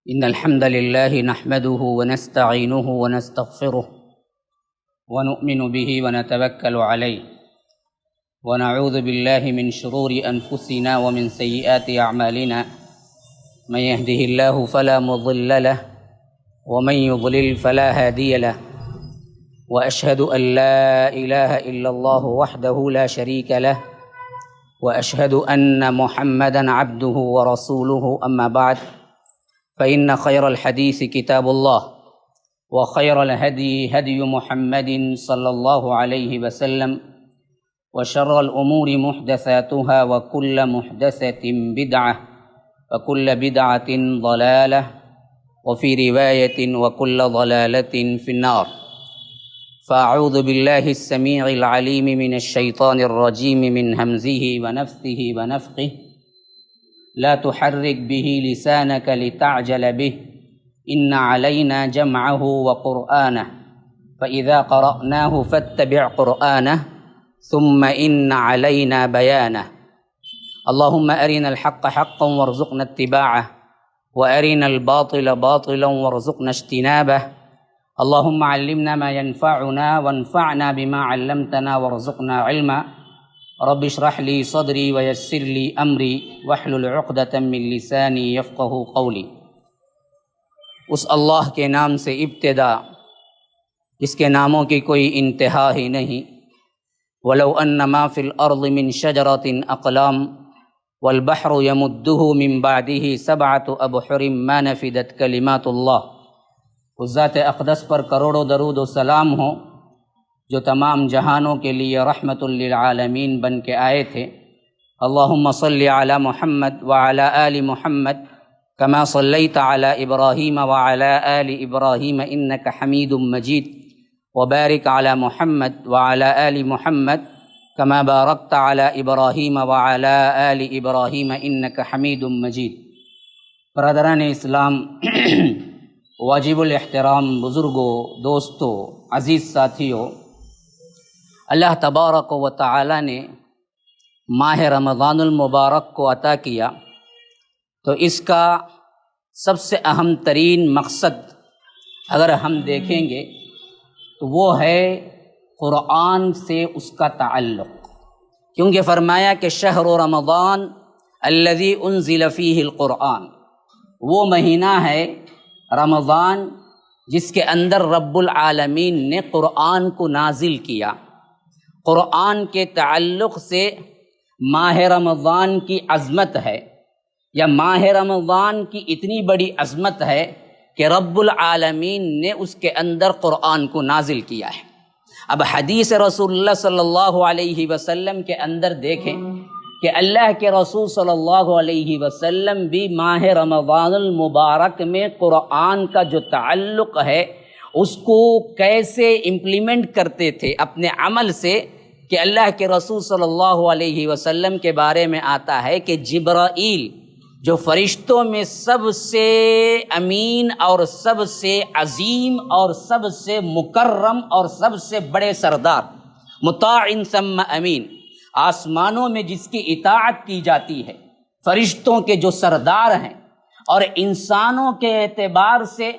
إن الحمد لله نحمده ونستعينه ونستغفره ونؤمن به ونتوكل عليه ونعوذ بالله من شرور أنفسنا ومن سيئات أعمالنا من يهده الله فلا مضل له ومن يضلل فلا هادي له وأشهد أن لا إله إلا الله وحده لا شريك له وأشهد أن محمدًا عبده ورسوله أما بعد فإن خير الحديث كتاب الله وخير الهدي هدي محمد صلى الله عليه وسلم وشر الأمور محدثاتها وكل محدثة بدعة وكل بدعة ضلالة وفي رواية وكل ضلالة في النار. فأعوذ بالله السميع العليم من الشيطان الرجيم من همزه ونفثه ونفخه لا تحرك به لسانك لتعجل به إن علينا جمعه وقرآنه فإذا قرأناه فاتبع قرآنه ثم إن علينا بيانه. اللهم أرنا الحق حقا وارزقنا اتباعه وأرنا الباطل باطلا وارزقنا اجتنابه. اللهم علمنا ما ينفعنا وانفعنا بما علمتنا وارزقنا علما. رب اشرح لي صدری ویسر لی امری واحلل عقدۃ من لسانی یفقہوا قولی. اس اللہ کے نام سے ابتدا جس کے ناموں کی کوئی انتہا ہی نہیں. ولو ان ما فی الارض من شجرۃ اقلام والبحر یمدہ من بعدہ سبعۃ ابحر ما نفدت کلمات اللہ. اس ذات اقدس پر کروڑوں درود و سلام ہو جو تمام جہانوں کے لیے رحمت للعالمین بن کے آئے تھے. اللہم صلی علی محمد وعلی آل محمد کما صلیت علی ابراہیم وعلی آل ابراہیم انک حمید مجید وبارک علی محمد وعلی آل محمد کما بارکت علی ابراہیم وعلی آل ابراہیم انک حمید مجید. برادران اسلام، واجب الاحترام بزرگوں، دوستوں، عزیز ساتھیوں، اللہ تبارک و تعالی نے ماہ رمضان المبارک کو عطا کیا تو اس کا سب سے اہم ترین مقصد اگر ہم دیکھیں گے تو وہ ہے قرآن سے اس کا تعلق. کیونکہ فرمایا کہ شہر رمضان الذی انزل فیہ القرآن، وہ مہینہ ہے رمضان جس کے اندر رب العالمین نے قرآن کو نازل کیا. قرآن کے تعلق سے ماہ رمضان کی عظمت ہے، یا ماہ رمضان کی اتنی بڑی عظمت ہے کہ رب العالمین نے اس کے اندر قرآن کو نازل کیا ہے. اب حدیث رسول اللہ صلی اللہ علیہ وسلم کے اندر دیکھیں کہ اللہ کے رسول صلی اللہ علیہ وسلم بھی ماہ رمضان المبارک میں قرآن کا جو تعلق ہے اس کو کیسے امپلیمنٹ کرتے تھے اپنے عمل سے، کہ اللہ کے رسول صلی اللہ علیہ وسلم کے بارے میں آتا ہے کہ جبرائیل جو فرشتوں میں سب سے امین اور سب سے عظیم اور سب سے مکرم اور سب سے بڑے سردار، مطاع ثم امین، آسمانوں میں جس کی اطاعت کی جاتی ہے، فرشتوں کے جو سردار ہیں اور انسانوں کے اعتبار سے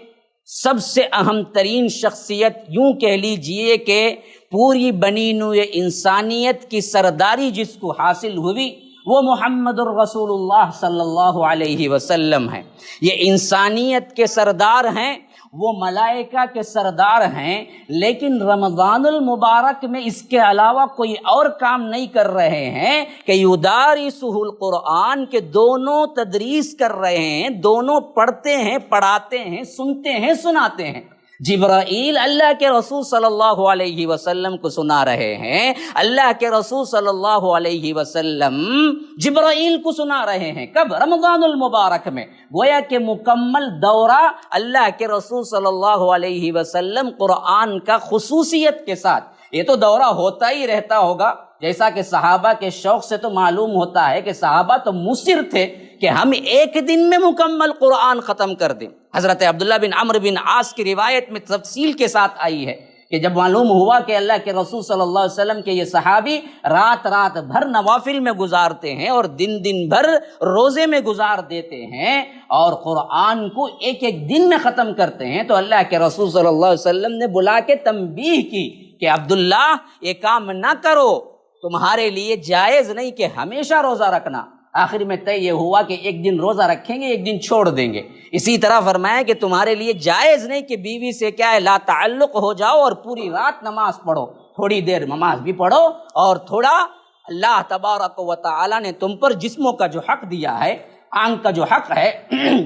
سب سے اہم ترین شخصیت، یوں کہہ لیجئے کہ پوری بنی نوع انسانیت کی سرداری جس کو حاصل ہوئی، وہ محمد الرسول اللہ صلی اللہ علیہ وسلم ہیں. یہ انسانیت کے سردار ہیں، وہ ملائکہ کے سردار ہیں، لیکن رمضان المبارک میں اس کے علاوہ کوئی اور کام نہیں کر رہے ہیں کہ یدارسہ القرآن، کے دونوں تدریس کر رہے ہیں، دونوں پڑھتے ہیں، پڑھاتے ہیں، سنتے ہیں، سناتے ہیں. جبرائیل اللہ کے رسول صلی اللہ علیہ وسلم کو سنا رہے ہیں، اللہ کے رسول صلی اللہ علیہ وسلم جبرائیل کو سنا رہے ہیں. کب؟ رمضان المبارک میں. گویا کہ مکمل دورہ اللہ کے رسول صلی اللہ علیہ وسلم قرآن کا خصوصیت کے ساتھ. یہ تو دورہ ہوتا ہی رہتا ہوگا، جیسا کہ صحابہ کے شوق سے تو معلوم ہوتا ہے کہ صحابہ تو مصر تھے کہ ہم ایک دن میں مکمل قرآن ختم کر دیں. حضرت عبداللہ بن عمرو بن عاص کی روایت میں تفصیل کے ساتھ آئی ہے کہ جب معلوم ہوا کہ اللہ کے رسول صلی اللہ علیہ وسلم کے یہ صحابی رات بھر نوافل میں گزارتے ہیں اور دن بھر روزے میں گزار دیتے ہیں اور قرآن کو ایک دن میں ختم کرتے ہیں، تو اللہ کے رسول صلی اللہ علیہ وسلم نے بلا کے تنبیہ کی کہ عبداللہ یہ کام نہ کرو، تمہارے لیے جائز نہیں کہ ہمیشہ روزہ رکھنا۔ آخر میں طے یہ ہوا کہ ایک دن روزہ رکھیں گے، ایک دن چھوڑ دیں گے۔ اسی طرح فرمایا کہ تمہارے لیے جائز نہیں کہ بیوی سے کیا ہے لا تعلق ہو جاؤ اور پوری رات نماز پڑھو، تھوڑی دیر نماز بھی پڑھو اور تھوڑا اللہ تبارک و تعالی نے تم پر جسموں کا جو حق دیا ہے، آنکھ کا جو حق ہے،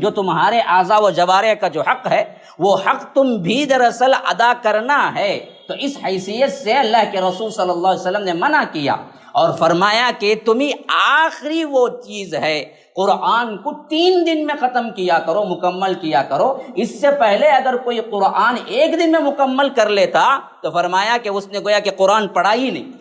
جو تمہارے اعضاء و جوارح کا جو حق ہے، وہ حق تم بھی دراصل ادا کرنا ہے۔ تو اس حیثیت سے اللہ کے رسول صلی اللہ علیہ وسلم نے منع کیا اور فرمایا کہ تمہیں آخری وہ چیز ہے، قرآن کو 3 دن میں ختم کیا کرو، مکمل کیا کرو۔ اس سے پہلے اگر کوئی قرآن 1 دن میں مکمل کر لیتا تو فرمایا کہ اس نے گویا کہ قرآن پڑھا ہی نہیں۔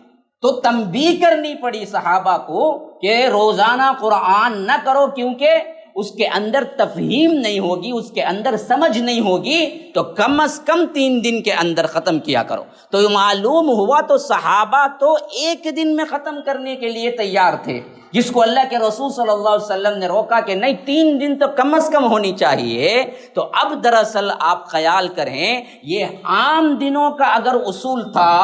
تو تنبیہ کرنی پڑی صحابہ کو کہ روزانہ قرآن نہ کرو، کیونکہ اس کے اندر تفہیم نہیں ہوگی، اس کے اندر سمجھ نہیں ہوگی، تو کم از کم 3 دن کے اندر ختم کیا کرو۔ تو معلوم ہوا تو صحابہ تو 1 دن میں ختم کرنے کے لیے تیار تھے، جس کو اللہ کے رسول صلی اللہ علیہ وسلم نے روکا کہ نہیں 3 دن تو کم از کم ہونی چاہیے۔ تو اب دراصل آپ خیال کریں، یہ عام دنوں کا اگر اصول تھا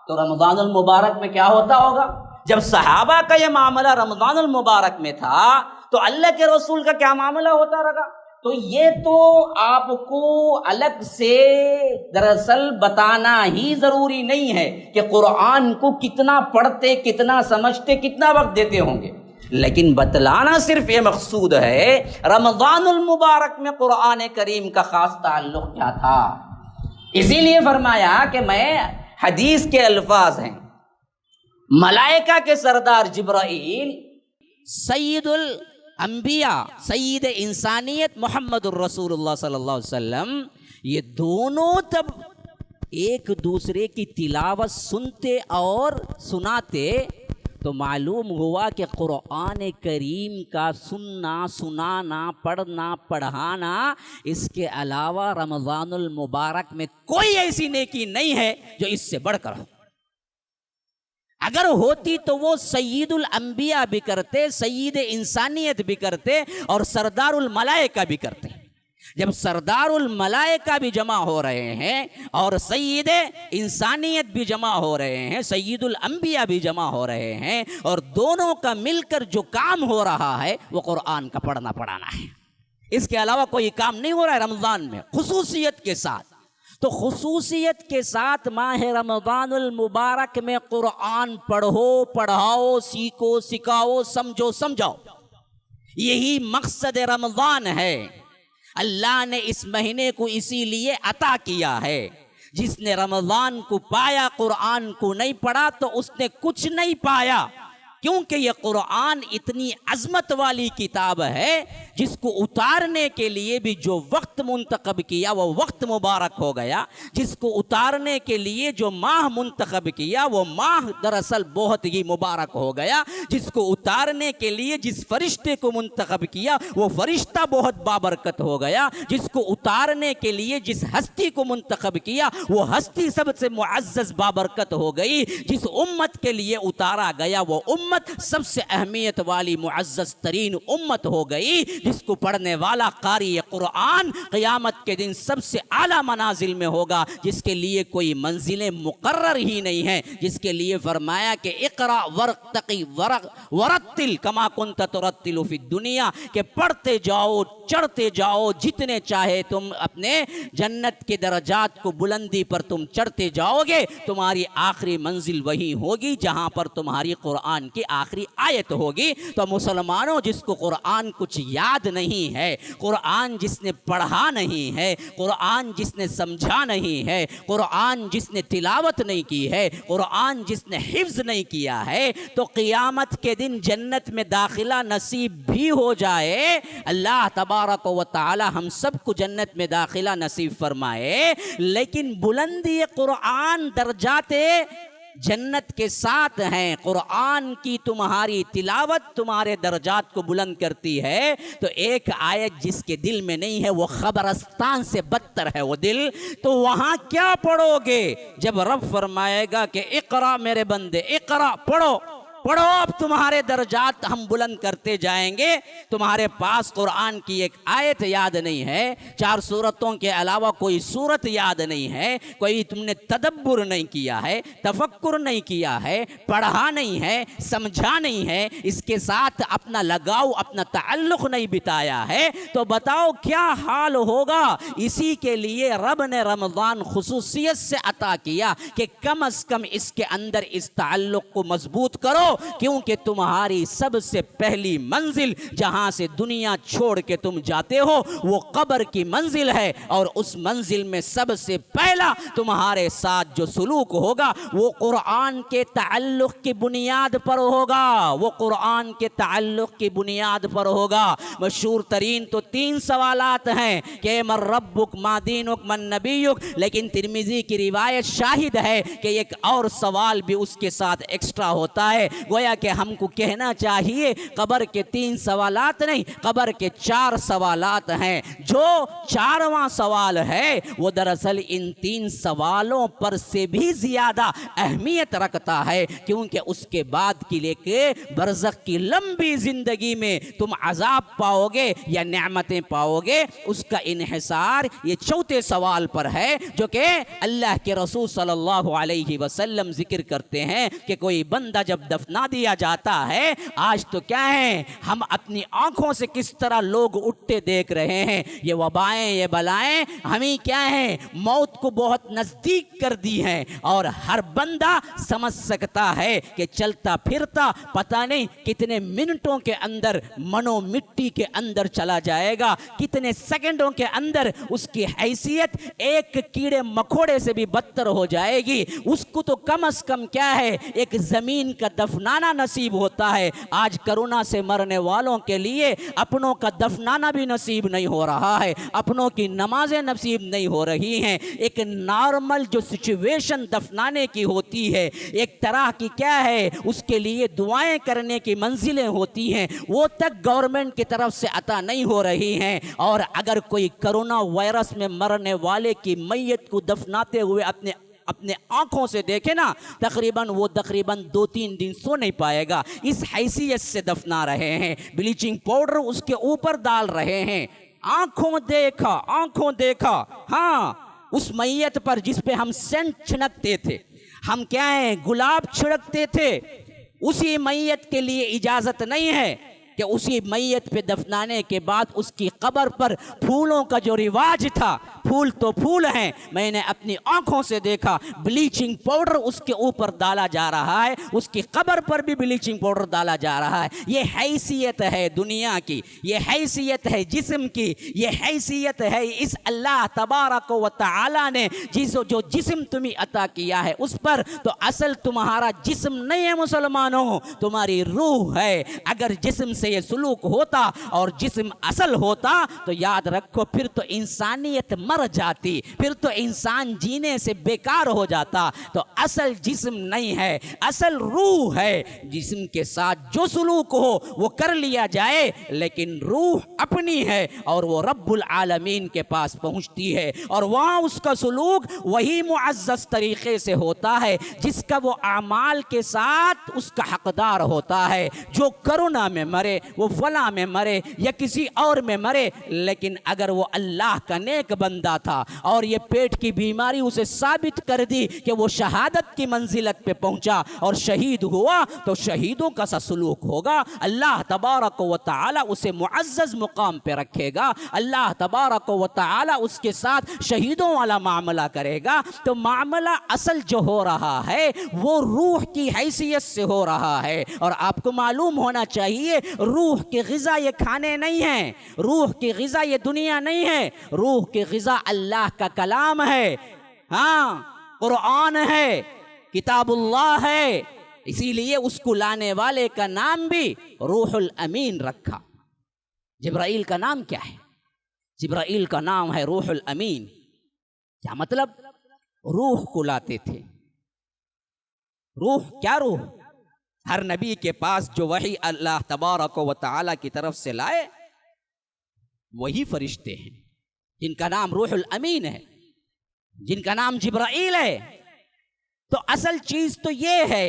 تو رمضان المبارک میں کیا ہوتا ہوگا؟ جب صحابہ کا یہ معاملہ رمضان المبارک میں تھا تو اللہ کے رسول کا کیا معاملہ ہوتا رہا؟ تو یہ تو آپ کو الگ سے دراصل بتانا ہی ضروری نہیں ہے کہ قرآن کو کتنا پڑھتے، کتنا سمجھتے، کتنا وقت دیتے ہوں گے، لیکن بتلانا صرف یہ مقصود ہے رمضان المبارک میں قرآن کریم کا خاص تعلق کیا تھا۔ اسی لیے فرمایا کہ میں حدیث کے الفاظ ہیں، ملائکہ کے سردار جبرائیل، سید الانبیاء، سید انسانیت محمد الرسول اللہ صلی اللہ علیہ وسلم، یہ دونوں تب ایک دوسرے کی تلاوت سنتے اور سناتے تو معلوم ہوا کہ قرآن کریم کا سننا، سنانا، پڑھنا، پڑھانا، اس کے علاوہ رمضان المبارک میں کوئی ایسی نیکی نہیں ہے جو اس سے بڑھ کر ہو۔ اگر ہوتی تو وہ سید الانبیاء بھی کرتے، سید انسانیت بھی کرتے اور سردار الملائکہ بھی کرتے۔ جب سردار الملائکہ بھی جمع ہو رہے ہیں اور سید انسانیت بھی جمع ہو رہے ہیں، سید الانبیاء بھی جمع ہو رہے ہیں، اور دونوں کا مل کر جو کام ہو رہا ہے وہ قرآن کا پڑھنا پڑھانا ہے، اس کے علاوہ کوئی کام نہیں ہو رہا ہے رمضان میں خصوصیت کے ساتھ۔ تو خصوصیت کے ساتھ ماہ رمضان المبارک میں قرآن پڑھو، پڑھاؤ، سیکھو، سکھاؤ، سمجھو، سمجھاؤ، یہی مقصد رمضان ہے۔ اللہ نے اس مہینے کو اسی لیے عطا کیا ہے۔ جس نے رمضان کو پایا، قرآن کو نہیں پڑھا تو اس نے کچھ نہیں پایا، کیونکہ یہ قرآن اتنی عظمت والی کتاب ہے جس کو اتارنے کے لیے بھی جو وقت منتخب کیا وہ وقت مبارک ہو گیا، جس کو اتارنے کے لیے جو ماہ منتخب کیا وہ ماہ دراصل بہت ہی مبارک ہو گیا، جس کو اتارنے کے لیے جس فرشتے کو منتخب کیا وہ فرشتہ بہت بابرکت ہو گیا، جس کو اتارنے کے لیے جس ہستی کو منتخب کیا وہ ہستی سب سے معزز بابرکت ہو گئی، جس امت کے لیے اتارا گیا وہ امت سب سے اہمیت والی معزز ترین امت ہو گئی، جس کو پڑھنے والا قاری قرآن قیامت کے دن سب سے اعلیٰ منازل میں ہوگا، جس کے لیے کوئی منزلیں مقرر ہی نہیں ہیں، جس کے لیے فرمایا کہ اقرا ورتقی ورتل کما کنت ترتل فی الدنیا، کہ پڑھتے جاؤ، چڑھتے جاؤ، جتنے چاہے تم اپنے جنت کے درجات کو بلندی پر تم چڑھتے جاؤ گے، تمہاری آخری منزل وہی ہوگی جہاں پر تمہاری قرآن کی آخری آیت ہوگی۔ تو مسلمانوں، جس کو قرآن کچھ یاد نہیں ہے، قرآن جس نے پڑھا نہیں ہے، قرآن جس نے سمجھا نہیں ہے، قرآن جس نے تلاوت نہیں کی ہے، قرآن جس نے حفظ نہیں کیا ہے، تو قیامت کے دن جنت میں داخلہ نصیب بھی ہو جائے، اللہ تبارک و تعالی ہم سب کو جنت میں داخلہ نصیب فرمائے، لیکن بلندی قرآن درجات جنت کے ساتھ ہیں، قرآن کی تمہاری تلاوت تمہارے درجات کو بلند کرتی ہے، تو ایک آیت جس کے دل میں نہیں ہے وہ قبرستان سے بدتر ہے وہ دل، تو وہاں کیا پڑھو گے جب رب فرمائے گا کہ اقرا میرے بندے اقرا، پڑھو پڑھو، اب تمہارے درجات ہم بلند کرتے جائیں گے۔ تمہارے پاس قرآن کی ایک آیت یاد نہیں ہے، 4 سورتوں کے علاوہ کوئی سورت یاد نہیں ہے، کوئی تم نے تدبر نہیں کیا ہے، تفکر نہیں کیا ہے، پڑھا نہیں ہے، سمجھا نہیں ہے، اس کے ساتھ اپنا لگاؤ اپنا تعلق نہیں بتایا ہے، تو بتاؤ کیا حال ہوگا۔ اسی کے لیے رب نے رمضان خصوصیت سے عطا کیا کہ کم از کم اس کے اندر اس تعلق کو مضبوط کرو، کیونکہ تمہاری سب سے پہلی منزل جہاں سے دنیا چھوڑ کے تم جاتے ہو وہ قبر کی منزل ہے، اور اس منزل میں سب سے پہلا تمہارے ساتھ جو سلوک ہوگا وہ قرآن کے تعلق کی بنیاد پر ہوگا، وہ قرآن کے تعلق کی بنیاد پر ہوگا۔ مشہور ترین تو 3 سوالات ہیں کہ من ربک ما دینک من نبیک، لیکن ترمذی کی روایت شاہد ہے کہ ایک اور سوال بھی اس کے ساتھ ایکسٹرا ہوتا ہے، گویا کہ ہم کو کہنا چاہیے قبر کے 3 سوالات نہیں، قبر کے 4 سوالات ہیں۔ جو 4واں سوال ہے وہ دراصل ان 3 سوالوں پر سے بھی زیادہ اہمیت رکھتا ہے، کیونکہ اس کے بعد کی لے کے برزخ کی لمبی زندگی میں تم عذاب پاؤ گے یا نعمتیں پاؤ گے، اس کا انحصار یہ 4تھے سوال پر ہے، جو کہ اللہ کے رسول صلی اللہ علیہ وسلم ذکر کرتے ہیں کہ کوئی بندہ جب دفنا دیا جاتا ہے، آج تو کیا ہے ہم اپنی آنکھوں سے کس طرح لوگ اٹھتے دیکھ رہے ہیں، یہ وبائیں یہ بلائیں ہمیں کیا ہے موت کو بہت نزدیک کر دی ہیں، اور ہر بندہ سمجھ سکتا ہے کہ چلتا پھرتا پتہ نہیں کتنے منٹوں کے اندر منو مٹی کے اندر چلا جائے گا، کتنے سیکنڈوں کے اندر اس کی حیثیت ایک کیڑے مکوڑے سے بھی بدتر ہو جائے گی، اس کو تو کم از کم کیا ہے ایک زمین کا دفنانا نصیب ہوتا ہے۔ آج کرونا سے مرنے والوں کے لیے اپنوں کا دفنانا بھی نصیب نہیں ہو رہا ہے، اپنوں کی نمازیں نصیب نہیں ہو رہی ہیں۔ ایک نارمل جو سچویشن دفنانے کی ہوتی ہے، ایک طرح کی کیا ہے اس کے لیے دعائیں کرنے کی منزلیں ہوتی ہیں، وہ تک گورنمنٹ کی طرف سے عطا نہیں ہو رہی ہیں، اور اگر کوئی کرونا وائرس میں مرنے والے کی میت کو دفناتے ہوئے اپنے آنکھوں سے دیکھے نا، تقریباً 2-3 دن سو نہیں پائے گا، اس حیثیت سے دفنا رہے ہیں، بلیچنگ پاؤڈر اس کے اوپر ڈال رہے ہیں، آنکھوں دیکھا ہاں اس میت پر جس پہ ہم سینٹ چھڑکتے تھے، ہم کیا ہیں گلاب چھڑکتے تھے، اسی میت کے لیے اجازت نہیں ہے کہ اسی میت پہ دفنانے کے بعد اس کی قبر پر پھولوں کا جو رواج تھا، پھول تو پھول ہیں، میں نے اپنی آنکھوں سے دیکھا بلیچنگ پاؤڈر اس کے اوپر ڈالا جا رہا ہے، اس کی قبر پر بھی بلیچنگ پاؤڈر ڈالا جا رہا ہے۔ یہ حیثیت ہے دنیا کی، یہ حیثیت ہے جسم کی، یہ حیثیت ہے اس اللہ تبارک و تعالی نے جو جسم تمہیں عطا کیا ہے اس پر، تو اصل تمہارا جسم نہیں ہے مسلمانوں، تمہاری روح ہے۔ اگر جسم سے یہ سلوک ہوتا اور جسم اصل ہوتا تو یاد رکھو پھر تو انسانیت مر جاتی، پھر تو انسان جینے سے بیکار ہو جاتا۔ تو اصل جسم نہیں ہے، اصل روح ہے، جسم کے ساتھ جو سلوک ہو وہ کر لیا جائے، لیکن روح اپنی ہے اور وہ رب العالمین کے پاس پہنچتی ہے، اور وہاں اس کا سلوک وہی معزز طریقے سے ہوتا ہے جس کا وہ اعمال کے ساتھ اس کا حقدار ہوتا ہے۔ جو کرونا میں مرے وہ فلاں میں مرے یا کسی اور میں مرے، لیکن اگر وہ اللہ کا نیک بندہ تھا اور یہ پیٹ کی بیماری اسے ثابت کر دی کہ وہ شہادت کی منزلت پہ پہنچا اور شہید ہوا، تو شہیدوں کا سا سلوک ہوگا، اللہ تبارک و تعالی اسے معزز مقام پہ رکھے گا، اللہ تبارک و تعالی اس کے ساتھ شہیدوں والا معاملہ کرے گا۔ تو معاملہ اصل جو ہو رہا ہے وہ روح کی حیثیت سے ہو رہا ہے، اور آپ کو معلوم ہونا چاہیے روح کی غذا یہ کھانے نہیں ہیں، روح کی غذا یہ دنیا نہیں ہے، روح کی غذا اللہ کا کلام ہے، ہاں قرآن ہے، کتاب اللہ ہے، اسی لیے اس کو لانے والے کا نام بھی روح الامین رکھا۔ جبرائیل کا نام کیا ہے؟ جبرائیل کا نام ہے روح الامین۔ کیا مطلب؟ روح کو لاتے تھے، روح کیا روح؟ ہر نبی کے پاس جو وحی اللہ تبارک و تعالی کی طرف سے لائے وہی فرشتے ہیں، جن کا نام روح الامین ہے، جن کا نام جبرائیل ہے۔ تو اصل چیز تو یہ ہے،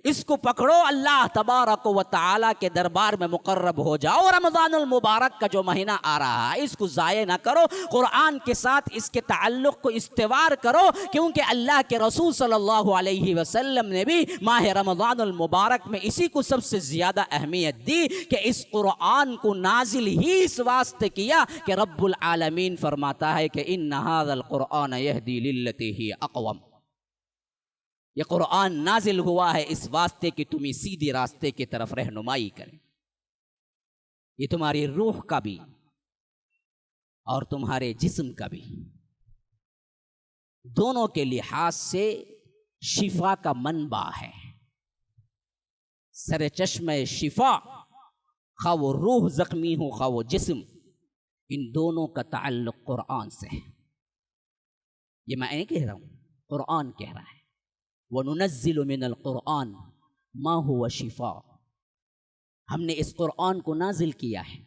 اس کو پکڑو، اللہ تبارک و تعالی کے دربار میں مقرب ہو جاؤ۔ رمضان المبارک کا جو مہینہ آ رہا ہے اس کو ضائع نہ کرو، قرآن کے ساتھ اس کے تعلق کو استوار کرو، کیونکہ اللہ کے رسول صلی اللہ علیہ وسلم نے بھی ماہ رمضان المبارک میں اسی کو سب سے زیادہ اہمیت دی کہ اس قرآن کو نازل ہی اس واسطے کیا کہ رب العالمین فرماتا ہے کہ ان ھذا القرآن یہدی للتی ہی اقوم۔ یہ قرآن نازل ہوا ہے اس واسطے کہ تمہیں سیدھے راستے کی طرف رہنمائی کرے۔ یہ تمہاری روح کا بھی اور تمہارے جسم کا بھی دونوں کے لحاظ سے شفا کا منبع ہے۔ سر چشمہ شفا، خواہ وہ روح زخمی ہو خواہ وہ جسم، ان دونوں کا تعلق قرآن سے ہے۔ یہ میں کہہ رہا ہوں، قرآن کہہ رہا ہے وَنُنَزِّلُ مِنَ الْقُرْآنِ مَا هُوَ شِفَاءٌ۔ ہم نے اس قرآن کو نازل کیا ہے،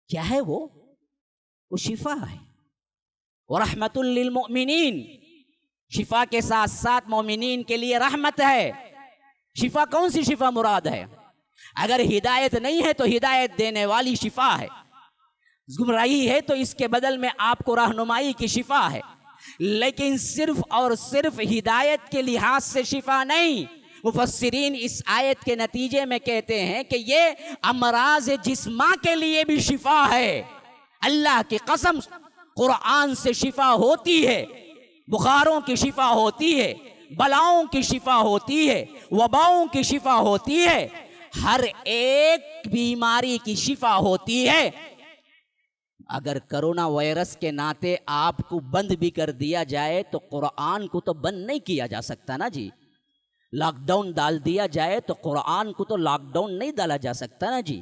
کیا ہے وہ شفا ہے۔ وَرَحْمَةٌ لِّلْمُؤْمِنِينَ، شفا کے ساتھ ساتھ مومنین کے لیے رحمت ہے۔ شفا کون سی شفا مراد ہے؟ اگر ہدایت نہیں ہے تو ہدایت دینے والی شفا ہے، گمراہی ہے تو اس کے بدل میں آپ کو رہنمائی کی شفا ہے، لیکن صرف اور صرف ہدایت کے لحاظ سے شفا نہیں۔ مفسرین اس آیت کے نتیجے میں کہتے ہیں کہ یہ امراض جسماں کے لیے بھی شفا ہے۔ اللہ کی قسم، قرآن سے شفا ہوتی ہے، بخاروں کی شفا ہوتی ہے، بلاؤں کی شفا ہوتی ہے، وباؤں کی شفا ہوتی ہے، ہر ایک بیماری کی شفا ہوتی ہے۔ اگر کرونا وائرس کے ناطے آپ کو بند بھی کر دیا جائے تو قرآن کو تو بند نہیں کیا جا سکتا نا جی۔ لاک ڈاؤن ڈال دیا جائے تو قرآن کو تو لاک ڈاؤن نہیں ڈالا جا سکتا نا جی۔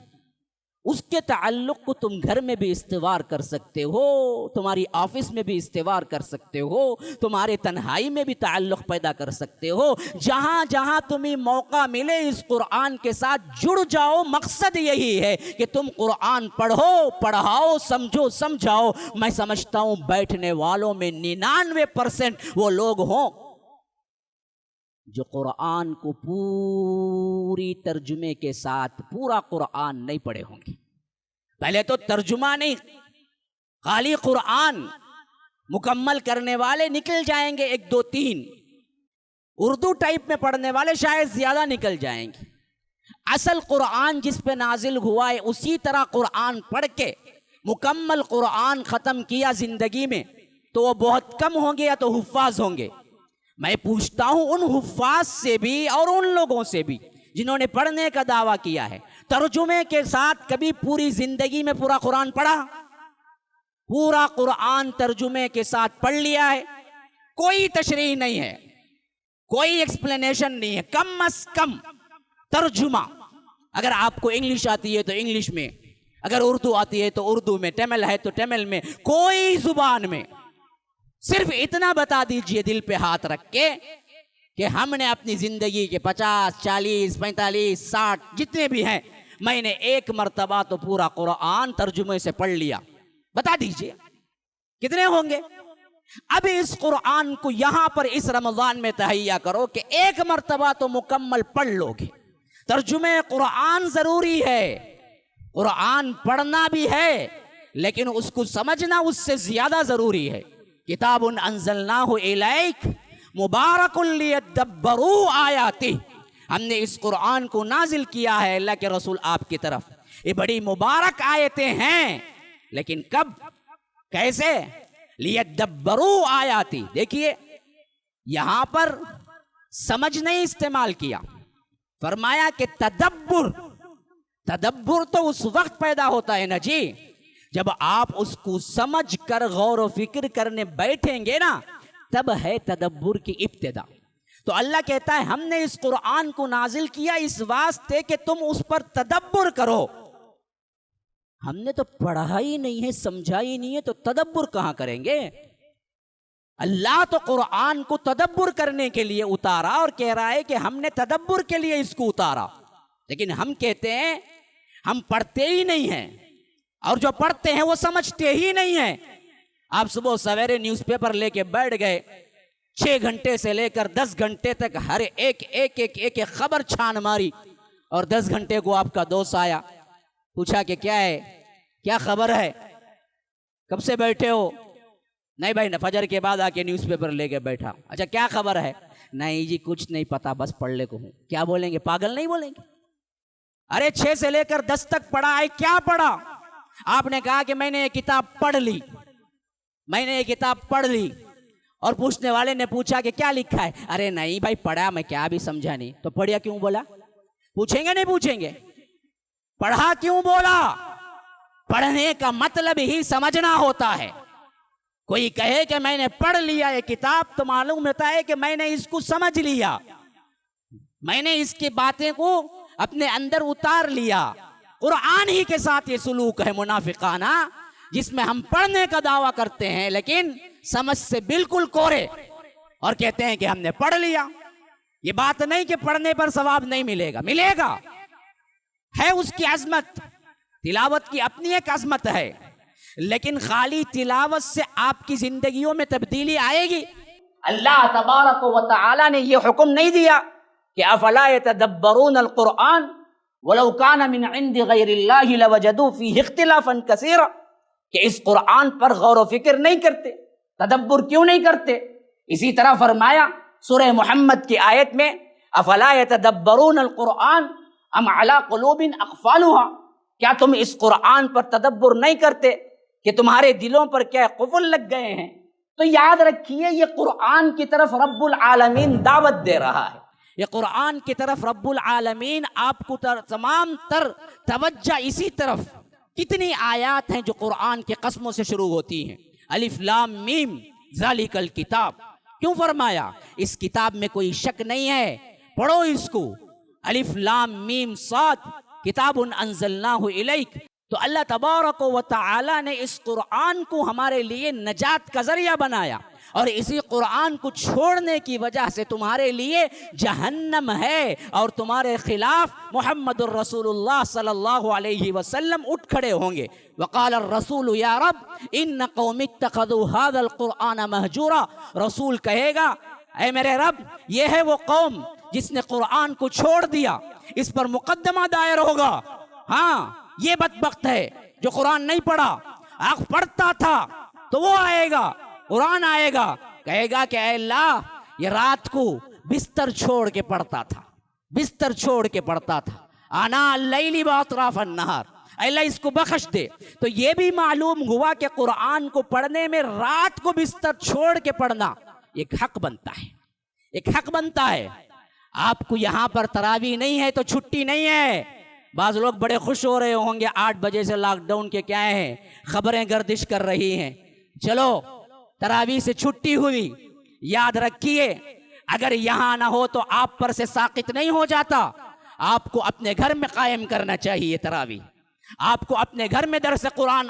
اس کے تعلق کو تم گھر میں بھی استوار کر سکتے ہو، تمہاری آفس میں بھی استوار کر سکتے ہو، تمہارے تنہائی میں بھی تعلق پیدا کر سکتے ہو۔ جہاں جہاں تمہیں موقع ملے اس قرآن کے ساتھ جڑ جاؤ۔ مقصد یہی ہے کہ تم قرآن پڑھو، پڑھاؤ، سمجھو، سمجھاؤ۔ میں سمجھتا ہوں بیٹھنے والوں میں 99% وہ لوگ ہوں جو قرآن کو پوری ترجمے کے ساتھ پورا قرآن نہیں پڑھے ہوں گے۔ پہلے تو ترجمہ نہیں، خالی قرآن مکمل کرنے والے نکل جائیں گے 1 2 3، اردو ٹائپ میں پڑھنے والے شاید زیادہ نکل جائیں گے۔ اصل قرآن جس پہ نازل ہوا ہے اسی طرح قرآن پڑھ کے مکمل قرآن ختم کیا زندگی میں تو وہ بہت کم ہوں گے یا تو حفاظ ہوں گے۔ میں پوچھتا ہوں ان حفاظ سے بھی اور ان لوگوں سے بھی جنہوں نے پڑھنے کا دعویٰ کیا ہے، ترجمے کے ساتھ کبھی پوری زندگی میں پورا قرآن پڑھا؟ پورا قرآن ترجمے کے ساتھ پڑھ لیا ہے؟ کوئی تشریح نہیں ہے، کوئی ایکسپلینیشن نہیں ہے، کم از کم ترجمہ۔ اگر آپ کو انگلش آتی ہے تو انگلش میں، اگر اردو آتی ہے تو اردو میں، تمل ہے تو تمل میں، کوئی زبان میں صرف اتنا بتا دیجئے دل پہ ہاتھ رکھ کے کہ ہم نے اپنی زندگی کے 50 40 45 60 جتنے بھی ہیں، میں نے 1 مرتبہ تو پورا قرآن ترجمے سے پڑھ لیا۔ بتا دیجئے کتنے ہوں گے؟ اب اس قرآن کو یہاں پر اس رمضان میں تہیہ کرو کہ 1 مرتبہ تو مکمل پڑھ لو گے۔ ترجمے قرآن ضروری ہے، قرآن پڑھنا بھی ہے، لیکن اس کو سمجھنا اس سے زیادہ ضروری ہے۔ کتاب انزلناہ الیک مبارک لیدبروا آیاتہ، ہم نے اس قرآن کو نازل کیا ہے اللہ کے رسول آپ کی طرف، یہ بڑی مبارک آیتیں ہیں، لیکن کب، کیسے؟ لیدبروا آیاتہ۔ دیکھیے یہاں پر سمجھ نہیں استعمال کیا، فرمایا کہ تدبر۔ تدبر تو اس وقت پیدا ہوتا ہے نا جی جب آپ اس کو سمجھ کر غور و فکر کرنے بیٹھیں گے نا، تب ہے تدبر کی ابتدا۔ تو اللہ کہتا ہے ہم نے اس قرآن کو نازل کیا اس واسطے کہ تم اس پر تدبر کرو۔ ہم نے تو پڑھا ہی نہیں ہے، سمجھا ہی نہیں ہے، تو تدبر کہاں کریں گے؟ اللہ تو قرآن کو تدبر کرنے کے لیے اتارا اور کہہ رہا ہے کہ ہم نے تدبر کے لیے اس کو اتارا، لیکن ہم کہتے ہیں ہم پڑھتے ہی نہیں ہیں، اور جو پڑھتے ہیں وہ سمجھتے ہی نہیں ہیں۔ آپ صبح سویرے نیوز پیپر لے کے بیٹھ گئے، 6 گھنٹے سے لے کر 10 گھنٹے تک ہر ایک خبر چھان ماری، اور 10 گھنٹے کو آپ کا دوست آیا، پوچھا کہ کیا ہے، کیا خبر ہے، کب سے بیٹھے ہو؟ نہیں بھائی، فجر کے بعد آ کے نیوز پیپر لے کے بیٹھا۔ اچھا کیا خبر ہے؟ نہیں جی کچھ نہیں پتا، بس پڑھ لے کو ہوں۔ کیا بولیں گے؟ پاگل نہیں بولیں گے؟ ارے 6 سے لے کر 10 تک پڑھا ہے، کیا پڑھا؟ آپ نے کہا کہ میں نے یہ کتاب پڑھ لی، میں نے یہ کتاب پڑھ لی، اور پوچھنے والے نے پوچھا کہ کیا لکھا ہے؟ ارے نہیں بھائی پڑھا میں، کیا بھی سمجھا نہیں۔ تو پڑھیا کیوں بولا؟ پوچھیں گے نہیں پوچھیں گے؟ پڑھا کیوں بولا؟ پڑھنے کا مطلب ہی سمجھنا ہوتا ہے۔ کوئی کہے کہ میں نے پڑھ لیا یہ کتاب، تو معلوم ہوتا ہے کہ میں نے اس کو سمجھ لیا، میں نے اس کی باتیں کو اپنے اندر اتار لیا۔ قرآن ہی کے ساتھ یہ سلوک ہے منافقانہ، جس میں ہم پڑھنے کا دعویٰ کرتے ہیں لیکن سمجھ سے بالکل کورے، اور کہتے ہیں کہ ہم نے پڑھ لیا۔ یہ بات نہیں کہ پڑھنے پر ثواب نہیں ملے گا، ملے گا، ہے اس کی عظمت، تلاوت کی اپنی ایک عظمت ہے، لیکن خالی تلاوت سے آپ کی زندگیوں میں تبدیلی آئے گی؟ اللہ تبارک و تعالی نے یہ حکم نہیں دیا کہ افلا یتدبرون القرآن ولو کان من عند غیر اللہ لوجدوا فیہ اختلافا کثیرا، کہ اس قرآن پر غور و فکر نہیں کرتے، تدبر کیوں نہیں کرتے؟ اسی طرح فرمایا سورہ محمد کی آیت میں افلا یتدبرون القرآن ام علی قلوب اقفالها، کیا تم اس قرآن پر تدبر نہیں کرتے کہ تمہارے دلوں پر کیا قفل لگ گئے ہیں؟ تو یاد رکھیے یہ قرآن کی طرف رب العالمین دعوت دے رہا ہے، یہ قرآن کی طرف رب العالمین آپ کو تمام تر توجہ اسی طرف۔ کتنی آیات ہیں جو قرآن کے قسموں سے شروع ہوتی ہیں، الف لام میم ذالک الکتاب، کیوں فرمایا؟ اس کتاب میں کوئی شک نہیں ہے، پڑھو اس کو، الف لام میم صاد کتاب انزلناہ الیک۔ تو اللہ تبارک و تعالی نے اس قرآن کو ہمارے لیے نجات کا ذریعہ بنایا، اور اسی قرآن کو چھوڑنے کی وجہ سے تمہارے لیے جہنم ہے، اور تمہارے خلاف محمد الرسول اللہ صلی اللہ علیہ وسلم اٹھ کھڑے ہوں گے۔ وقال الرسول یا رب ان قوم اتخذوا هذا القرآن مہجورا، رسول کہے گا اے میرے رب یہ ہے وہ قوم جس نے قرآن کو چھوڑ دیا، اس پر مقدمہ دائر ہوگا۔ ہاں یہ بدبخت ہے جو قرآن نہیں پڑھا، آخ پڑھتا تھا تو وہ آئے گا، قرآن آئے گا، کہے گا کہ اے اللہ یہ رات کو بستر چھوڑ کے پڑھتا تھا، بستر چھوڑ کے پڑھتا تھا، آنا اللیل واطراف النہار، اے اللہ اس کو بخش دے۔ تو یہ بھی معلوم ہوا کہ قرآن کو پڑھنے میں رات کو بستر چھوڑ کے پڑھنا ایک حق بنتا ہے، ایک حق بنتا ہے۔ آپ کو یہاں پر تراویح نہیں ہے تو چھٹی نہیں ہے۔ بعض لوگ بڑے خوش ہو رہے ہوں گے 8 بجے سے لاک ڈاؤن کے کیا ہیں خبریں گردش کر رہی ہیں، چلو تراویح سے چھٹی ہوئی۔ یاد رکھیے اگر یہاں نہ ہو تو آپ پر سے ساقط نہیں ہو جاتا، آپ کو اپنے گھر میں قائم کرنا چاہیے تراویح، آپ کو اپنے گھر میں درس قرآن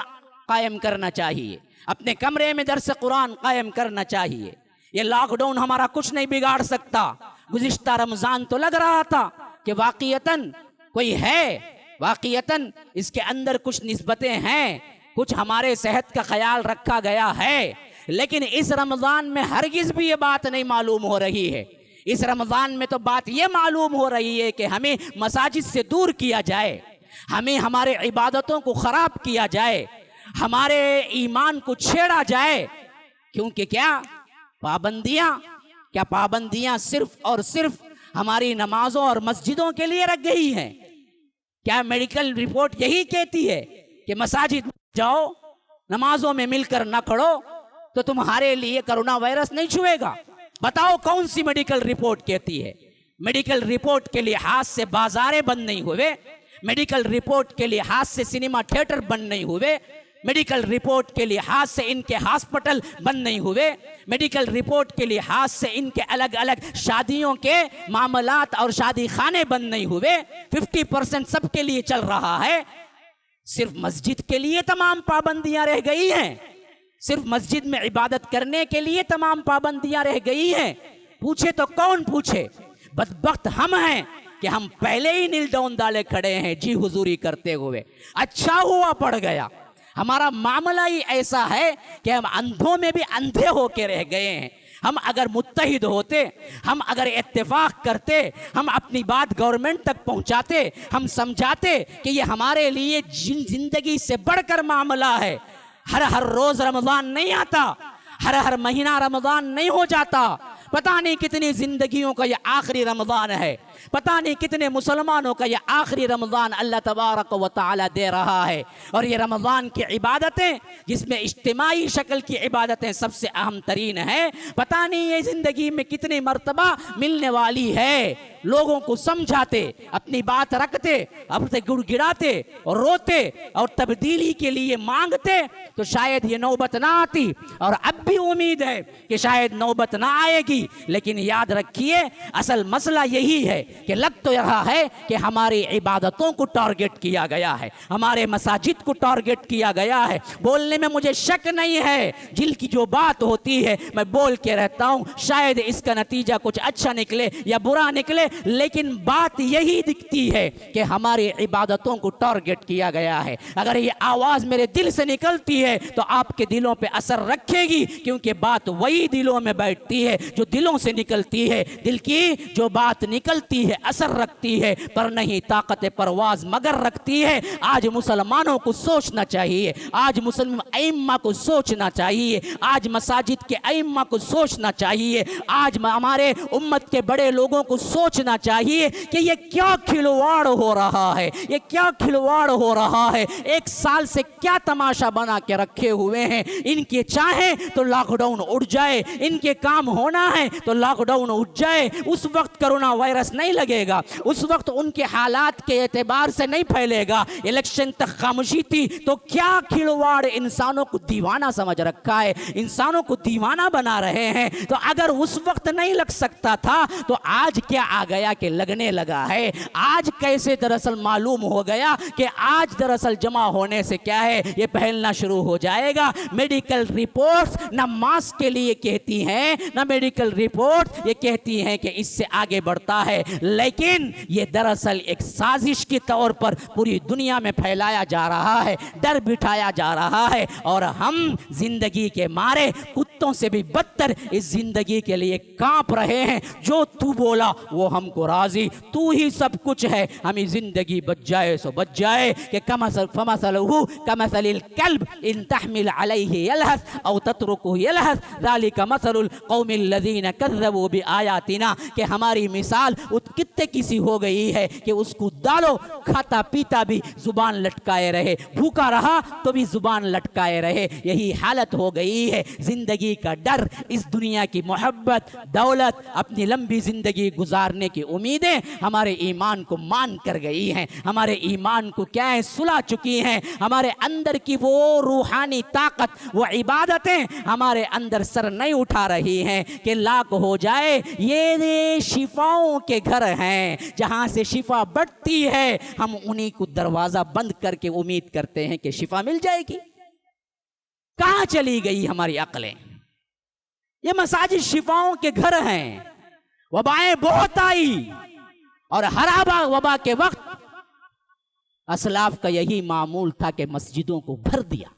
قائم کرنا چاہیے، اپنے کمرے میں درس قرآن قائم کرنا چاہیے۔ یہ لاک ڈاؤن ہمارا کچھ نہیں بگاڑ سکتا۔ گزشتہ رمضان تو لگ رہا تھا کہ واقعتاً کوئی ہے، واقعتاً اس کے اندر کچھ نسبتیں ہیں، کچھ ہمارے صحت کا خیال رکھا گیا ہے، لیکن اس رمضان میں ہرگز بھی یہ بات نہیں معلوم ہو رہی ہے۔ اس رمضان میں تو بات یہ معلوم ہو رہی ہے کہ ہمیں مساجد سے دور کیا جائے، ہمیں ہمارے عبادتوں کو خراب کیا جائے، ہمارے ایمان کو چھیڑا جائے، کیونکہ کیا پابندیاں صرف اور صرف ہماری نمازوں اور مسجدوں کے لیے رکھ گئی ہیں؟ کیا میڈیکل رپورٹ یہی کہتی ہے کہ مساجد جاؤ نمازوں میں مل کر نہ کھڑو تو تمہارے لیے کرونا وائرس نہیں چھوئے گا؟ بتاؤ کون سی میڈیکل رپورٹ کہتی ہے؟ میڈیکل رپورٹ کے لحاظ سے بازاریں بند نہیں ہوئے، میڈیکل رپورٹ کے لحاظ سے سنیما تھیٹر بند نہیں ہوئے، میڈیکل رپورٹ کے لحاظ سے ان کے ہاسپٹل بند نہیں ہوئے، میڈیکل رپورٹ کے لحاظ سے ان کے الگ الگ شادیوں کے معاملات اور شادی خانے بند نہیں ہوئے، 50% سب کے لیے چل رہا ہے، صرف مسجد کے لیے تمام پابندیاں رہ گئی ہیں، صرف مسجد میں عبادت کرنے کے لیے تمام پابندیاں رہ گئی ہیں؟ پوچھے تو کون پوچھے؟ بدبخت ہم ہیں کہ ہم پہلے ہی نیل ڈاؤن ڈالے کھڑے ہیں جی حضوری کرتے ہوئے. اچھا ہوا پڑ گیا. ہمارا معاملہ ہی ایسا ہے کہ ہم اندھوں میں بھی اندھے ہو کے رہ گئے ہیں. ہم اگر متحد ہوتے، ہم اگر اتفاق کرتے، ہم اپنی بات گورنمنٹ تک پہنچاتے، ہم سمجھاتے کہ یہ ہمارے لیے زندگی سے بڑھ کر معاملہ ہے. ہر روز رمضان نہیں آتا، ہر مہینہ رمضان نہیں ہو جاتا. پتہ نہیں کتنی زندگیوں کا یہ آخری رمضان ہے، پتہ نہیں کتنے مسلمانوں کا یہ آخری رمضان اللہ تبارک و تعالی دے رہا ہے. اور یہ رمضان کی عبادتیں، جس میں اجتماعی شکل کی عبادتیں سب سے اہم ترین ہیں، پتہ نہیں یہ زندگی میں کتنی مرتبہ ملنے والی ہے. لوگوں کو سمجھاتے، اپنی بات رکھتے، اپنے گڑ گڑاتے اور روتے اور تبدیلی کے لیے مانگتے تو شاید یہ نوبت نہ آتی. اور اب بھی امید ہے کہ شاید نوبت نہ آئے گی. لیکن یاد رکھیے اصل مسئلہ یہی ہے کہ لگ تو رہا ہے کہ ہماری عبادتوں کو ٹارگٹ کیا گیا ہے، ہمارے مساجد کو ٹارگٹ کیا گیا ہے. بولنے میں مجھے شک نہیں ہے، دل کی جو بات ہوتی ہے میں بول کے رہتا ہوں. شاید اس کا نتیجہ کچھ اچھا نکلے یا برا نکلے، لیکن بات یہی دکھتی ہے کہ ہماری عبادتوں کو ٹارگٹ کیا گیا ہے. اگر یہ آواز میرے دل سے نکلتی ہے تو آپ کے دلوں پہ اثر رکھے گی، کیونکہ بات وہی دلوں میں بیٹھتی ہے جو دلوں سے نکلتی ہے. دل کی جو بات نکلتی ہے اثر رکھتی ہے، پر نہیں طاقت پرواز مگر رکھتی ہے. آج مسلمانوں کو سوچنا چاہیے، آج مسلم ائمہ کو سوچنا چاہیے، آج مساجد کے ائمہ کو سوچنا چاہیے، آج ہمارے امت کے بڑے لوگوں کو سوچنا چاہیے کہ یہ کیا کھلواڑ ہو رہا ہے، یہ کیا کھلواڑ ہو رہا ہے. ایک سال سے کیا تماشا بنا کے رکھے ہوئے ہیں. ان کے چاہیں تو لاک ڈاؤن اٹھ جائے، ان کے کام ہونا ہے تو لاک ڈاؤن اٹھ جائے. اس وقت کرونا وائرس نہیں لگے گا، اس وقت ان کے حالات کے اعتبار سے نہیں پھیلے گا. الیکشن تک خاموشی تھی تو کیا کھلواڑ انسانوں کو دیوانہ سمجھ رکھا ہے، انسانوں کو دیوانہ بنا رہے ہیں. تو اگر اس وقت نہیں لگ سکتا تھا تو آج کیا آ گیا کہ لگنے لگا ہے. آج کیسے دراصل معلوم ہو گیا کہ آج دراصل جمع ہونے سے کیا ہے، یہ پھیلنا شروع ہو جائے گا. میڈیکل رپورٹس نہ ماسک کے لیے کہتی ہیں، نہ میڈیکل رپورٹ یہ کہتی ہیں کہ اس سے آگے بڑھتا ہے، لیکن یہ دراصل ایک سازش کے طور پر پوری دنیا میں پھیلایا جا رہا ہے، ڈر بٹھایا جا رہا ہے. اور ہم زندگی کے مارے کتوں سے بھی بدتر اس زندگی کے لیے کانپ رہے ہیں. جو تو بولا وہ ہم کو راضی، تو ہی سب کچھ ہے، ہمیں زندگی بچ جائے سو بچ جائے. کہ فمثلہ کمثل الکلب ان تحمل علیہ یلہث او تترکہ یلہث ذلک مثل القوم الذین کذبوا بآیاتنا. کہ ہماری مثال کتے کسی ہو گئی ہے کہ اس کو ڈالو، کھاتا پیتا بھی زبان لٹکائے رہے، بھوکا رہا تو بھی زبان لٹکائے رہے. یہی حالت ہو گئی ہے. زندگی کا ڈر، اس دنیا کی محبت، دولت، اپنی لمبی زندگی گزارنے کی امیدیں ہمارے ایمان کو مان کر گئی ہیں، ہمارے ایمان کو کیا ہے سلا چکی ہیں. ہمارے اندر کی وہ روحانی طاقت، وہ عبادتیں ہمارے اندر سر نہیں اٹھا رہی ہیں کہ لاکھ ہو جائے. یہ شفاؤں کے گھر ہیں جہاں سے شفا بڑھتی ہے، ہم انہی کو دروازہ بند کر کے امید کرتے ہیں کہ شفا مل جائے گی. کہاں چلی گئی ہماری عقلیں؟ یہ مساجد شفاؤں کے گھر ہیں. وبائیں بہت آئی اور ہر وبا کے وقت اسلاف کا یہی معمول تھا کہ مسجدوں کو بھر دیا،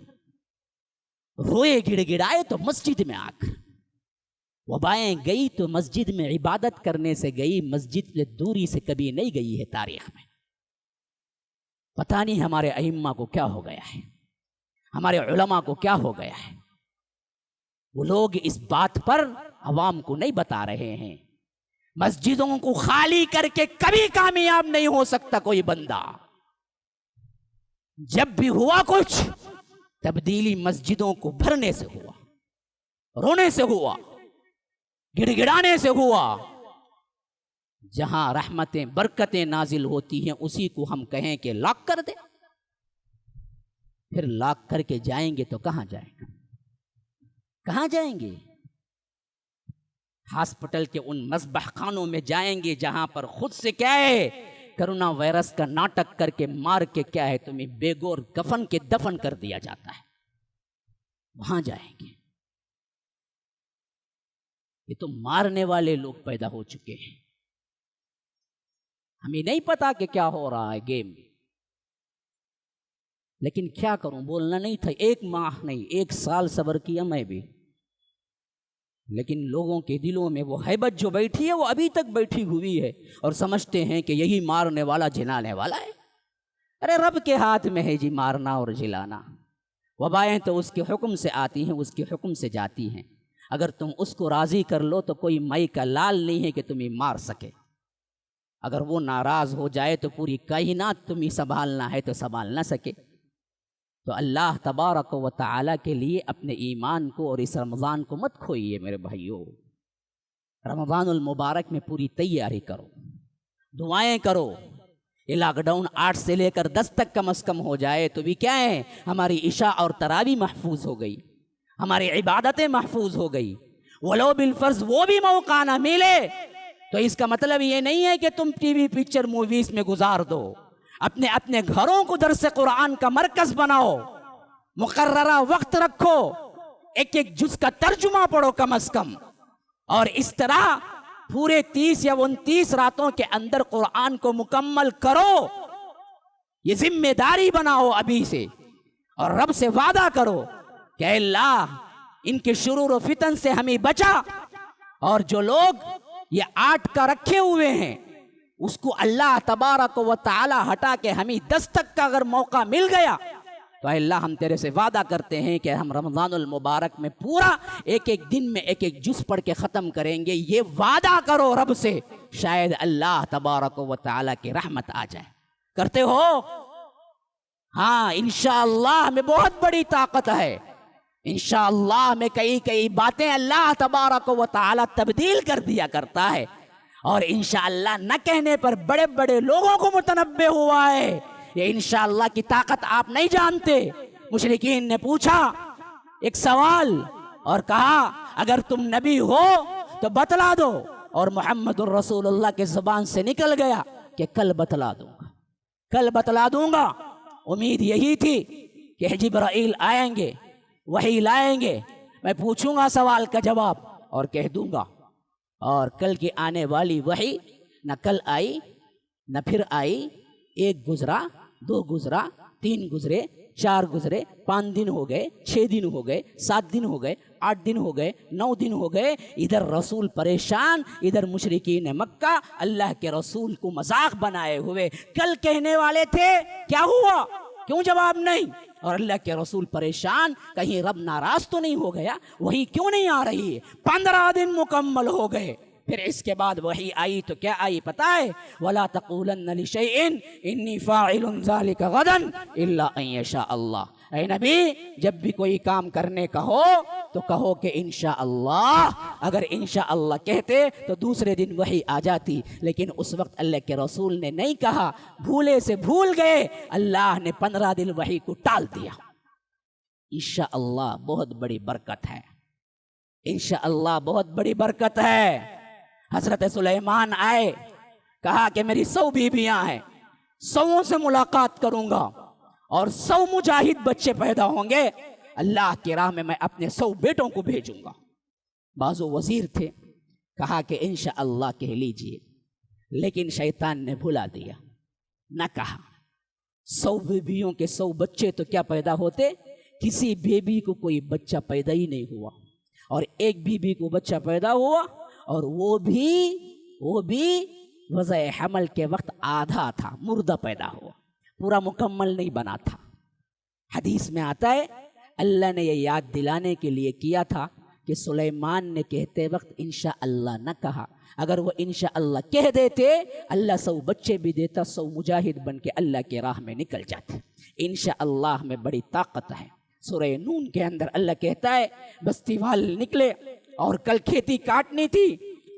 روئے گڑ گڑائے تو مسجد میں آ کر. وبائیں گئی تو مسجد میں عبادت کرنے سے گئی، مسجد سے دوری سے کبھی نہیں گئی ہے تاریخ میں. پتہ نہیں ہمارے ائمہ کو کیا ہو گیا ہے، ہمارے علماء کو کیا ہو گیا ہے. وہ لوگ اس بات پر عوام کو نہیں بتا رہے ہیں. مسجدوں کو خالی کر کے کبھی کامیاب نہیں ہو سکتا کوئی بندہ. جب بھی ہوا کچھ تبدیلی مسجدوں کو بھرنے سے ہوا، رونے سے ہوا، گڑ گڑانے سے ہوا. جہاں رحمتیں برکتیں نازل ہوتی ہیں اسی کو ہم کہیں کہ لاک کر دیں. پھر لاک کر کے جائیں گے تو کہاں جائیں گے؟ کہاں جائیں گے؟ ہاسپٹل کے ان مذبح خانوں میں جائیں گے جہاں پر خود سے کیا ہے کرونا وائرس کا ناٹک کر کے مار کے کیا ہے تمہیں بے گور کفن کے دفن کر دیا جاتا ہے. وہاں جائیں گے. یہ تو مارنے والے لوگ پیدا ہو چکے ہیں. ہمیں نہیں پتا کہ کیا ہو رہا ہے گیم، لیکن کیا کروں، بولنا نہیں تھا. 1 ماہ نہیں 1 سال صبر کیا میں بھی، لیکن لوگوں کے دلوں میں وہ ہیبت جو بیٹھی ہے وہ ابھی تک بیٹھی ہوئی ہے، اور سمجھتے ہیں کہ یہی مارنے والا جلانے والا ہے. ارے رب کے ہاتھ میں ہے جی مارنا اور جلانا. وبائیں تو اس کے حکم سے آتی ہیں، اس کے حکم سے جاتی ہیں. اگر تم اس کو راضی کر لو تو کوئی مائی کا لال نہیں ہے کہ تمہیں مار سکے. اگر وہ ناراض ہو جائے تو پوری کائنات تمہیں سنبھالنا ہے تو سنبھال نہ سکے. تو اللہ تبارک و تعالیٰ کے لیے اپنے ایمان کو اور اس رمضان کو مت کھوئیے میرے بھائیو. رمضان المبارک میں پوری تیاری کرو، دعائیں کرو. یہ لاک ڈاؤن 8 سے لے کر 10 تک کم از کم ہو جائے تو بھی کیا ہے، ہماری عشاء اور تراویح محفوظ ہو گئی، ہماری عبادتیں محفوظ ہو گئی. ولو بالفرض وہ بھی موقع نہ ملے تو اس کا مطلب یہ نہیں ہے کہ تم ٹی وی پکچر موویز میں گزار دو. اپنے گھروں کو درس قرآن کا مرکز بناؤ، مقررہ وقت رکھو، ایک جز کا ترجمہ پڑھو کم از کم، اور اس طرح پورے 30 یا 29 راتوں کے اندر قرآن کو مکمل کرو. یہ ذمہ داری بناؤ ابھی سے، اور رب سے وعدہ کرو کہ اے اللہ ان کے شرور و فتن سے ہمیں بچا، اور جو لوگ یہ 8 کا رکھے ہوئے ہیں اس کو اللہ تبارک و تعالی ہٹا کے ہمیں 10 تک کا اگر موقع مل گیا تو اے اللہ ہم تیرے سے وعدہ کرتے ہیں کہ ہم رمضان المبارک میں پورا ایک دن میں ایک جز پڑھ کے ختم کریں گے. یہ وعدہ کرو رب سے، شاید اللہ تبارک و تعالی کی رحمت آ جائے. کرتے ہو؟ ہاں انشاءاللہ میں بہت بڑی طاقت ہے. انشاءاللہ میں کئی باتیں اللہ تبارک و تعالی تبدیل کر دیا کرتا ہے، اور انشاءاللہ نہ کہنے پر بڑے بڑے لوگوں کو متنبع ہوا ہے. یہ انشاءاللہ کی طاقت آپ نہیں جانتے. مشرکین نے پوچھا ایک سوال اور کہا اگر تم نبی ہو تو بتلا دو، اور محمد الرسول اللہ کے زبان سے نکل گیا کہ کل بتلا دوں گا، کل بتلا دوں گا. امید یہی تھی کہ جبرائیل آئیں گے، وحی لائیں گے، میں پوچھوں گا سوال کا جواب اور کہہ دوں گا. اور کل کی آنے والی وحی نہ کل آئی نہ پھر آئی. 1 گزرا، 2 گزرا، 3 گزرے، 4 گزرے، 5 دن ہو گئے، 6 دن ہو گئے، 7 دن ہو گئے، 8 دن ہو گئے، 9 دن ہو گئے. ادھر رسول پریشان، ادھر مشرکین مکہ اللہ کے رسول کو مذاق بنائے ہوئے. کل کہنے والے تھے، کیا ہوا؟ کیوں جواب نہیں؟ اور اللہ کے رسول پریشان، کہیں رب ناراض تو نہیں ہو گیا، وہی کیوں نہیں آ رہی ہے؟ 15 دن مکمل ہو گئے. پھر اس کے بعد وحی آئی تو کیا آئی پتہ ہے؟ وَلَا تَقُولَنَّ لِشَيْءٍ إِنِّي فَاعِلٌ ذَلِكَ غَدًا إِلَّا أَن يَشَاءَ اللَّهُ. اے نبی جب بھی کوئی کام کرنے کا ہو تو کہو کہ انشاءاللہ. اگر انشاءاللہ کہتے تو دوسرے دن وحی آ جاتی، لیکن اس وقت اللہ کے رسول نے نہیں کہا، بھولے سے بھول گئے. اللہ نے 15 دن وحی کو ٹال دیا. انشاءاللہ بہت بڑی برکت ہے، انشاءاللہ بہت بڑی برکت ہے. حضرت سلیمان آئے، کہا کہ میری 100 بیویاں ہیں، 100 سے ملاقات کروں گا اور 100 مجاہد بچے پیدا ہوں گے. اللہ کی راہ میں اپنے 100 بیٹوں کو بھیجوں گا. بعضو وزیر تھے، کہا کہ انشاءاللہ کہہ لیجئے، لیکن شیطان نے بھلا دیا، نہ کہا. 100 بیویوں کے 100 بچے تو کیا پیدا ہوتے؟ کسی بیوی کو کوئی بچہ پیدا ہی نہیں ہوا، اور ایک بیوی کو بچہ پیدا ہوا، اور وہ بھی وضع حمل کے وقت آدھا تھا، مردہ پیدا ہوا، پورا مکمل نہیں بنا تھا. حدیث میں آتا ہے اللہ نے یہ یاد دلانے کے لیے کیا تھا کہ سلیمان نے کہتے وقت انشاءاللہ نہ کہا. اگر وہ انشاءاللہ کہہ دیتے اللہ 100 بچے بھی دیتا، 100 مجاہد بن کے اللہ کے راہ میں نکل جاتے. انشاءاللہ میں بڑی طاقت ہے. سورہ نون کے اندر اللہ کہتا ہے بستی والے نکلے اور کل کھیتی کاٹنی تھی،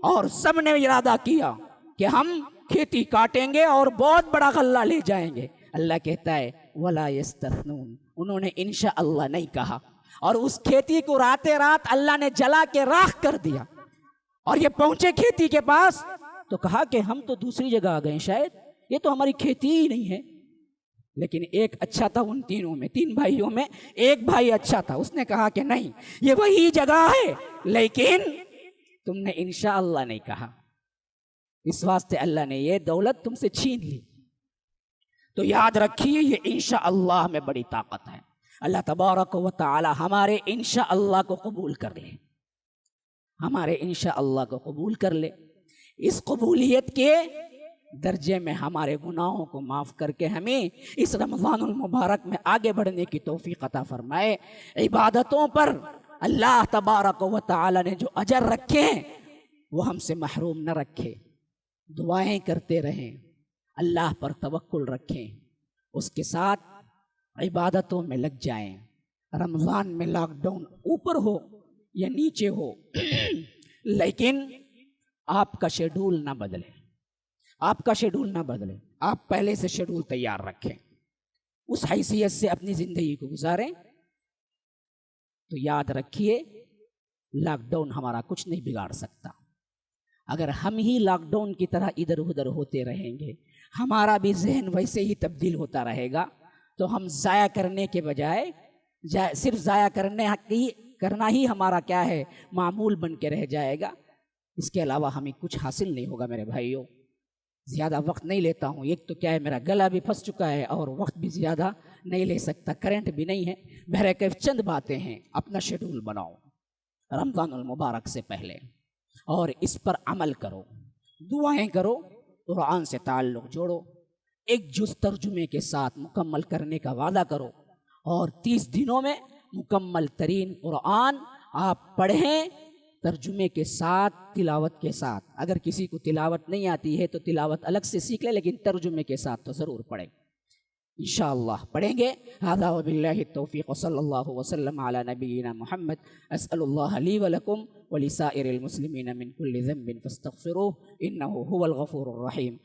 اور سب نے ارادہ کیا کہ ہم کھیتی کاٹیں گے اور بہت بڑا غلہ لے جائیں گے. اللہ کہتا ہے وَلَا يَسْتَثْنُونَ. انہوں نے انشاءاللہ نہیں کہا، اور اس کھیتی کو راتے رات اللہ نے جلا کے راکھ کر دیا. اور یہ پہنچے کھیتی کے پاس تو کہا کہ ہم تو دوسری جگہ آ گئے، شاید یہ تو ہماری کھیتی ہی نہیں ہے. لیکن ایک اچھا تھا ان تینوں میں، 3 بھائیوں میں ایک بھائی اچھا تھا، اس نے کہا کہ نہیں یہ وہی جگہ ہے، لیکن تم نے انشاءاللہ نہیں کہا، اس واسطے اللہ نے یہ دولت تم سے چھین لی۔ تو یاد رکھیے یہ انشاءاللہ میں بڑی طاقت ہے۔ اللہ تبارک و تعالی ہمارے انشاءاللہ کو قبول کر لے، ہمارے انشاءاللہ کو قبول کر لے، اس قبولیت کے درجے میں ہمارے گناہوں کو معاف کر کے ہمیں اس رمضان المبارک میں آگے بڑھنے کی توفیق عطا فرمائے۔ عبادتوں پر اللہ تبارک و تعالی نے جو اجر رکھے ہیں وہ ہم سے محروم نہ رکھے۔ دعائیں کرتے رہیں، اللہ پر توکل رکھیں، اس کے ساتھ عبادتوں میں لگ جائیں۔ رمضان میں لاک ڈاؤن اوپر ہو یا نیچے ہو لیکن آپ کا شیڈول نہ بدلے، آپ کا شیڈول نہ بدلے، آپ پہلے سے شیڈول تیار رکھیں، اس حیثیت سے اپنی زندگی کو گزاریں۔ تو یاد رکھیے لاک ڈاؤن ہمارا کچھ نہیں بگاڑ سکتا۔ اگر ہم ہی لاک ڈاؤن کی طرح ادھر ادھر ہوتے رہیں گے، ہمارا بھی ذہن ویسے ہی تبدیل ہوتا رہے گا، تو ہم ضائع کرنے کے بجائے صرف ضائع کرنا ہی ہمارا کیا ہے معمول بن کے رہ جائے گا، اس کے علاوہ ہمیں کچھ حاصل نہیں ہوگا۔ میرے بھائیوں زیادہ وقت نہیں لیتا ہوں، ایک تو کیا ہے میرا گلا بھی پھنس چکا ہے اور وقت بھی زیادہ نہیں لے سکتا، کرنٹ بھی نہیں ہے، بہرکیف چند باتیں ہیں۔ اپنا شیڈول بناؤ رمضان المبارک سے پہلے اور اس پر عمل کرو، دعائیں کرو، قرآن سے تعلق جوڑو، ایک جز ترجمے کے ساتھ مکمل کرنے کا وعدہ کرو، اور 30 دنوں میں مکمل ترین قرآن آپ پڑھیں ترجمے کے ساتھ، تلاوت کے ساتھ۔ اگر کسی کو تلاوت نہیں آتی ہے تو تلاوت الگ سے سیکھ لے، لیکن ترجمے کے ساتھ تو ضرور پڑھیں، انشاءاللہ پڑھیں گے۔ ھذا وباللہ التوفیق وصلی اللہ وسلم علی نبینا محمد۔ اسأل اللہ لی ولکم ولسائر المسلمین من کل ذنب فاستغفروہ انہ هو الغفور الرحیم۔